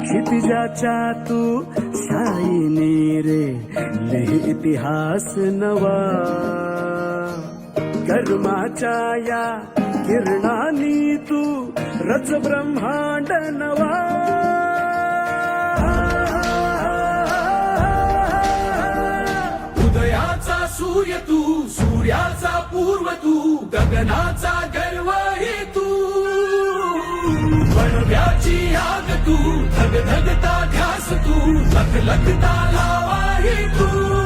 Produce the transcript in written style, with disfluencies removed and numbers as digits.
क्षितिजाच्या तू shiny रे, लिहि इतिहास नवा. कर्माच्या या किरणानी तू रच ब्रह्मांड नवा. उदयाचा सूर्य तू, सूर्याचा पूर्व तू, गगनाचा गर्व हे तू. बनव्याची आग तू, धगधगता ध्यास तू, लखलखता लावा हे तू.